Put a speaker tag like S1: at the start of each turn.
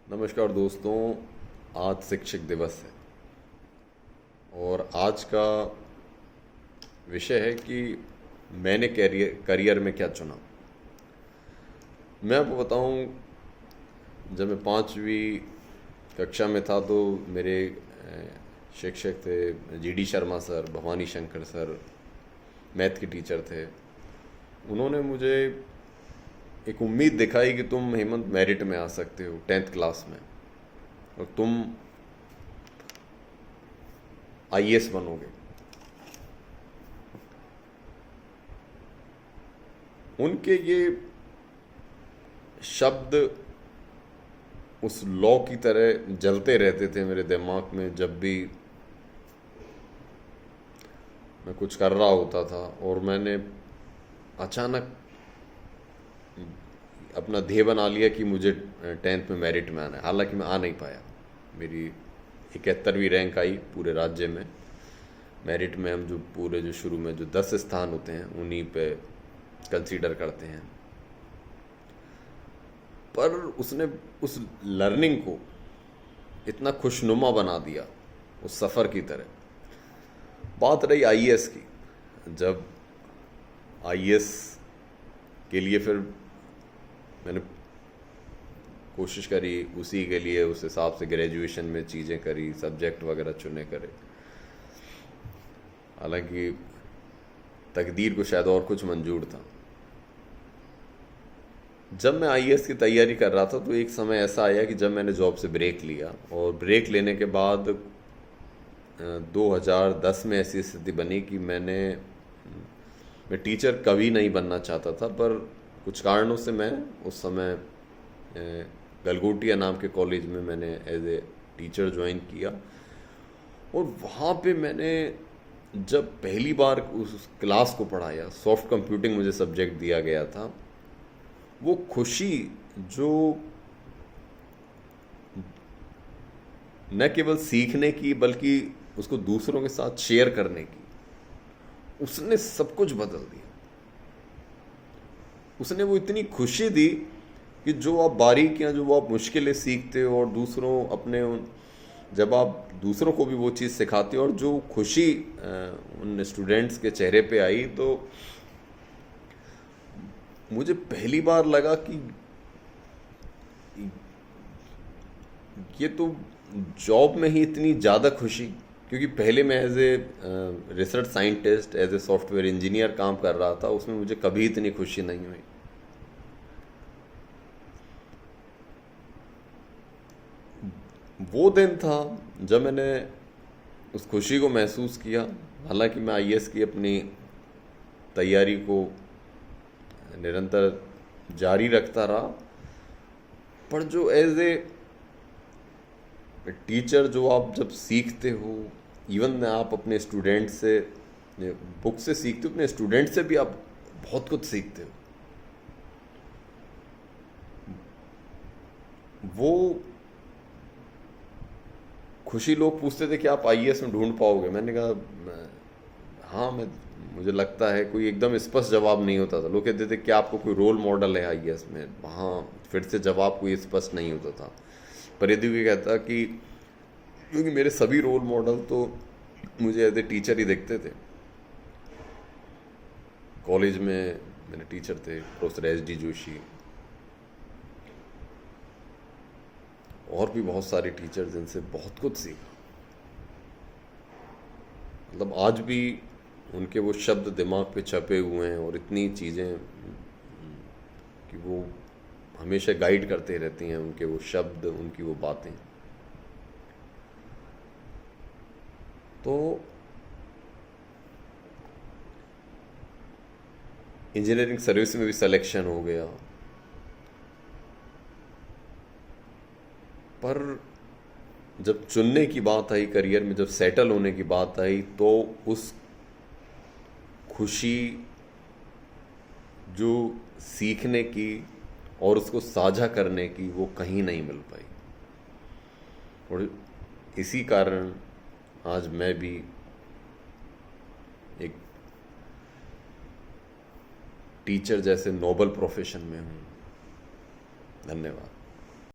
S1: नमस्कार दोस्तों। आज शिक्षक दिवस है और आज का विषय है कि मैंने करियर में क्या चुना। मैं आपको बताऊं, जब मैं 5वीं कक्षा में था तो मेरे शिक्षक थे GD Sharma sir, Bhavani Shankar sir, math के टीचर थे। उन्होंने मुझे एक उम्मीद दिखाई कि तुम हेमंत मेरिट में आ सकते हो 10th क्लास में और तुम आईएएस बनोगे। उनके ये शब्द उस लौ की तरह जलते रहते थे मेरे दिमाग में जब भी मैं कुछ कर रहा होता था। और मैंने अचानक अपना ध्येय बना लिया कि मुझे 10th में मेरिट में आना है। हालांकि मैं आ नहीं पाया। मेरी 71वीं रैंक आई पूरे राज्य में। मेरिट में हम जो शुरू में जो 10 स्थान होते हैं उन्हीं पे कंसीडर करते हैं। पर उसने उस लर्निंग को इतना खुशनुमा बना दिया उस सफ़र की तरह। बात रही आईएएस की। जब आईएएस के लिए फिर मैंने कोशिश करी, उसी के लिए उस हिसाब से ग्रेजुएशन में चीज़ें करी, सब्जेक्ट वगैरह चुने करे। हालांकि तकदीर को शायद और कुछ मंजूर था। जब मैं आईएएस की तैयारी कर रहा था तो एक समय ऐसा आया कि जब मैंने जॉब से ब्रेक लिया, और ब्रेक लेने के बाद 2010 में ऐसी स्थिति बनी कि मैं टीचर कभी नहीं बनना चाहता था। पर कुछ कारणों से मैं उस समय गलगोटिया नाम के कॉलेज में मैंने एज ए टीचर ज्वाइन किया। और वहाँ पे मैंने जब पहली बार उस क्लास को पढ़ाया, सॉफ्ट कंप्यूटिंग मुझे सब्जेक्ट दिया गया था, वो खुशी जो न केवल सीखने की बल्कि उसको दूसरों के साथ शेयर करने की, उसने सब कुछ बदल दिया। उसने वो इतनी खुशी दी कि जो आप बारीकियां, जो आप मुश्किलें सीखते हो और जब आप दूसरों को भी वो चीज़ सिखाते हो, और जो खुशी उन स्टूडेंट्स के चेहरे पे आई, तो मुझे पहली बार लगा कि ये तो जॉब में ही इतनी ज़्यादा खुशी। क्योंकि पहले मैं as a research scientist, as a software engineer काम कर रहा था, उसमें मुझे कभी इतनी खुशी नहीं हुई। वो दिन था जब मैंने उस खुशी को महसूस किया। हालांकि मैं आईएएस की अपनी तैयारी को निरंतर जारी रखता रहा, पर जो एज ए टीचर जो आप जब सीखते हो, इवन आप अपने स्टूडेंट से, बुक से सीखते हो, अपने स्टूडेंट से भी आप बहुत कुछ सीखते हो। वो खुशी लोग पूछते थे कि आप आईएएस में ढूंढ पाओगे। मैंने कहा हाँ, मुझे लगता है। कोई एकदम स्पष्ट जवाब नहीं होता था। लोग कहते थे कि आपको कोई रोल मॉडल है आईएएस में, वहाँ फिर से जवाब कोई स्पष्ट नहीं होता था। पर यदि कोई कहता कि, क्योंकि मेरे सभी रोल मॉडल तो मुझे एज ए टीचर ही दिखते थे। कॉलेज में मेरे टीचर थे प्रोफेसर एस.डी. जोशी, और भी बहुत सारे टीचर जिनसे बहुत कुछ सीखा। मतलब आज भी उनके वो शब्द दिमाग पे छपे हुए हैं, और इतनी चीज़ें कि वो हमेशा गाइड करते रहती हैं। उनके वो शब्द, उनकी वो बातें। तो इंजीनियरिंग सर्विस में भी सिलेक्शन हो गया। पर जब चुनने की बात आई, करियर में जब सेटल होने की बात आई, तो उस खुशी जो सीखने की और उसको साझा करने की, वो कहीं नहीं मिल पाई। और इसी कारण आज मैं भी एक टीचर जैसे नोबल प्रोफेशन में हूँ। धन्यवाद।